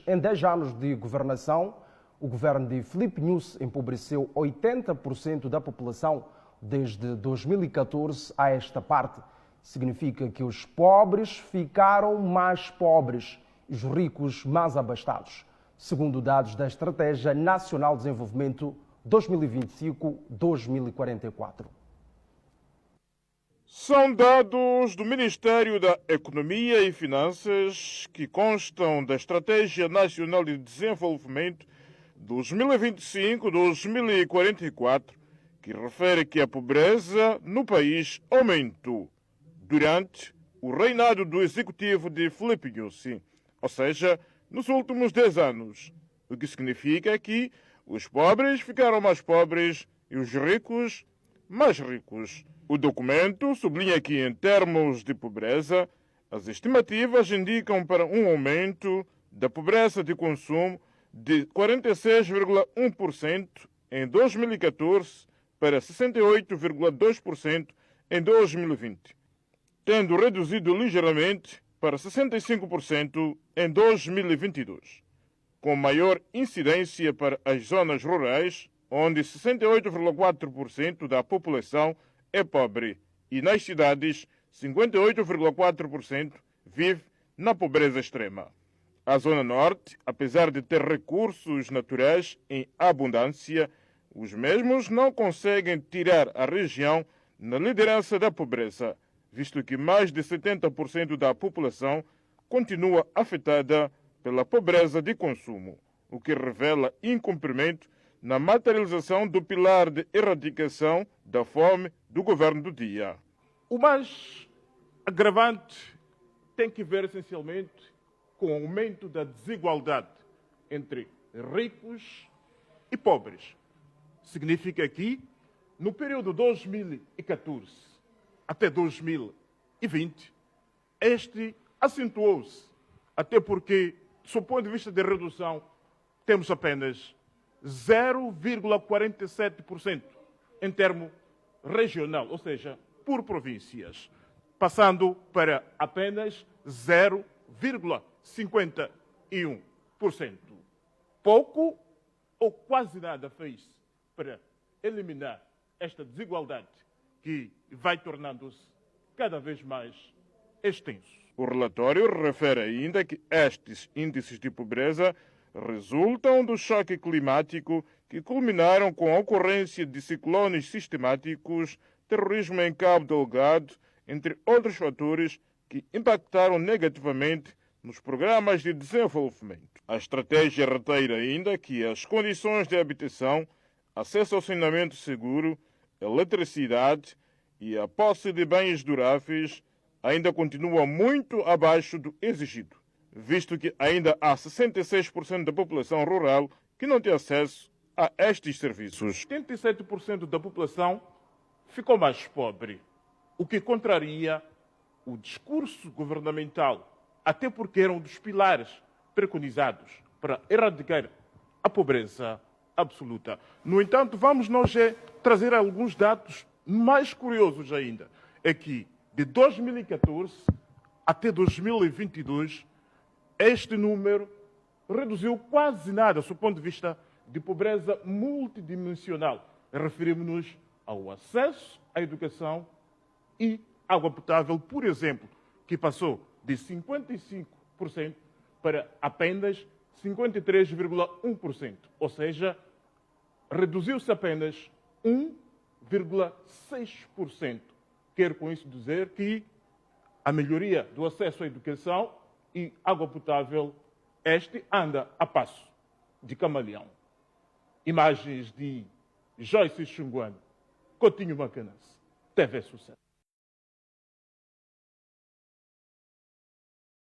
Em 10 anos de governação, o governo de Filipe Nyusi empobreceu 80% da população desde 2014 a esta parte. Significa que os pobres ficaram mais pobres e os ricos mais abastados, segundo dados da Estratégia Nacional de Desenvolvimento 2025-2044. São dados do Ministério da Economia e Finanças que constam da Estratégia Nacional de Desenvolvimento 2025-2044, que refere que a pobreza no país aumentou durante o reinado do executivo de Filipe Nyusi, ou seja, nos últimos 10 anos, o que significa que os pobres ficaram mais pobres e os ricos mais ricos. O documento sublinha que, em termos de pobreza, as estimativas indicam para um aumento da pobreza de consumo de 46,1% em 2014 para 68,2% em 2020, tendo reduzido ligeiramente para 65% em 2022, com maior incidência para as zonas rurais, onde 68,4% da população é pobre, e nas cidades, 58,4% vive na pobreza extrema. A Zona Norte, apesar de ter recursos naturais em abundância, os mesmos não conseguem tirar a região na liderança da pobreza, visto que mais de 70% da população continua afetada pela pobreza de consumo, o que revela incumprimento na materialização do pilar de erradicação da fome do governo do dia. O mais agravante tem que ver essencialmente com o aumento da desigualdade entre ricos e pobres. Significa que, no período 2014 até 2020, este acentuou-se, até porque, do ponto de vista de redução, temos apenas 0,47% em termo regional, ou seja, por províncias, passando para apenas 0,51%. Pouco ou quase nada fez para eliminar esta desigualdade que vai tornando-se cada vez mais extenso. O relatório refere ainda que estes índices de pobreza resultam do choque climático que culminaram com a ocorrência de ciclones sistemáticos, terrorismo em Cabo Delgado, entre outros fatores que impactaram negativamente nos programas de desenvolvimento. A estratégia reitera ainda que as condições de habitação, acesso ao saneamento seguro, eletricidade e a posse de bens duráveis ainda continuam muito abaixo do exigido, visto que ainda há 66% da população rural que não tem acesso a estes serviços. 77% da população ficou mais pobre, o que contraria o discurso governamental, até porque era um dos pilares preconizados para erradicar a pobreza absoluta. No entanto, vamos nós trazer alguns dados mais curiosos ainda. É que de 2014 até 2022, este número reduziu quase nada, do ponto de vista de pobreza multidimensional. Referimos-nos ao acesso à educação e água potável, por exemplo, que passou de 55% para apenas 53,1%. Ou seja, reduziu-se apenas 1,6%. Quero com isso dizer que a melhoria do acesso à educação e água potável, este anda a passo de camaleão. Imagens de Joyce Xunguane, Coutinho Macanãs, TV Sucesso.